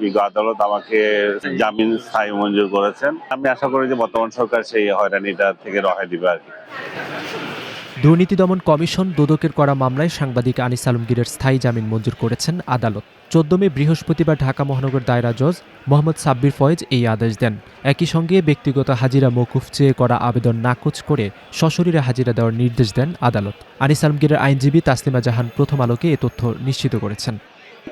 বিজ্ঞ আদালত আমাকে জামিন স্থায়ী মঞ্জুর করেছেন। আমি আশা করি যে বর্তমান সরকার সেই হয়রানিটা থেকে রেহাই দিবে আর কি। দুর্নীতি দমন কমিশন দুদকের করা মামলায় সাংবাদিক আনিস আলমগীরের স্থায়ী জামিন মঞ্জুর করেছেন আদালত। ১৪ মে বৃহস্পতিবার ঢাকা মহানগর দায়রা জজ মোহাম্মদ সাব্বির ফয়েজ এই আদেশ দেন। একই সঙ্গে ব্যক্তিগত হাজিরা মওকুফ চেয়ে করা আবেদন নাকচ করে সশরীরে হাজিরা দেওয়ার নির্দেশ দেন আদালত। আনিস আলমগীরের আইনজীবী তাসলিমা জাহান প্রথম আলোকে এ তথ্য নিশ্চিত করেছেন।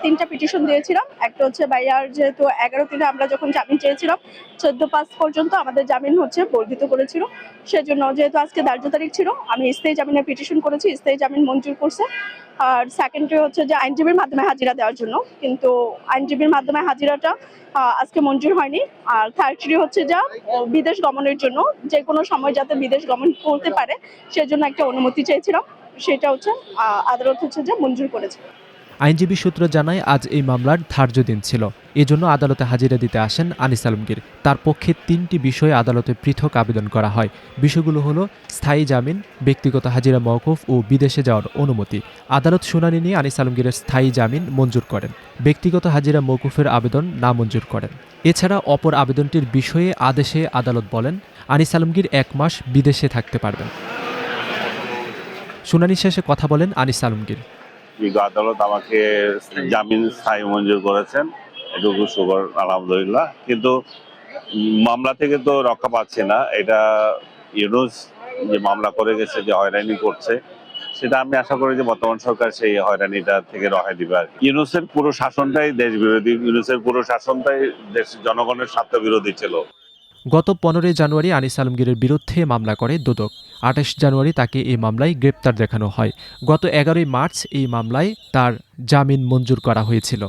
৩টা পিটিশন দিয়েছিলাম। একটা হচ্ছে ভাইয়ার যেহেতু 11-3 আমরা যখন জামিন চেয়েছিলাম 14/5 পর্যন্ত আমাদের জামিন বর্ধিত করেছিল। সেজন্য যেহেতু আজকে ধার্য তারিখ ছিল আমি স্থায়ী জামিনের পিটিশন করেছি, স্থায়ী জামিন মঞ্জুর করছে। আর সেকেন্ডারি হচ্ছে যে আইনজীবীর মাধ্যমে হাজিরা দেওয়ার জন্য, কিন্তু আইনজীবীর মাধ্যমে হাজিরাটা আজকে মঞ্জুর হয়নি। আর থার্ডটি হচ্ছে যা বিদেশ গমনের জন্য যে কোনো সময় যাতে বিদেশ গমন করতে পারে সেজন্য একটা অনুমতি চেয়েছিলাম, সেটা হচ্ছে আদালত হচ্ছে যে মঞ্জুর করেছে। আইনজীবী সূত্র জানায় আজ এই মামলার ধার্য দিন ছিল। এজন্য আদালতে হাজিরা দিতে আসেন আনিস আলমগীর। তার পক্ষে 3টি বিষয়ে আদালতে পৃথক আবেদন করা হয়। বিষয়গুলো হলো স্থায়ী জামিন, ব্যক্তিগত হাজিরা মওকুফ ও বিদেশে যাওয়ার অনুমতি। আদালত শুনানি নিয়ে আনিস আলমগীরের স্থায়ী জামিন মঞ্জুর করেন, ব্যক্তিগত হাজিরা মওকুফের আবেদন নামঞ্জুর করেন। এছাড়া অপর আবেদনটির বিষয়ে আদেশে আদালত বলেন আনিস আলমগীর 1 মাস বিদেশে থাকতে পারবেন। শুনানি শেষে কথা বলেন আনিস আলমগীর। বিজ্ঞ আদালত আমাকে জামিন স্থায়ী মঞ্জুর করেছেন, এটুকু শুকর আলহামদুলিল্লাহ। কিন্তু মামলা থেকে তো রক্ষা পাচ্ছে না। এটা ইউনূস যে মামলা করে গেছে, যে হয়রানি করছে, সেটা আমি আশা করি যে বর্তমান সরকার সেই হয়রানিটা থেকে রেহাই দিবে আর কি। ইউনূসের পুরো শাসনটাই দেশ বিরোধী, ইউনূসের পুরো শাসনটাই দেশ জনগণের স্বার্থ বিরোধী ছিল। গত 15 জানুয়ারি আনিস আলমগীরের বিরুদ্ধে মামলা করে দুদক। 28 জানুয়ারি তাকে এই মামলায় গ্রেপ্তার দেখানো হয়। গত 11 মার্চ এই মামলায় তার জামিন মঞ্জুর করা হয়েছিল।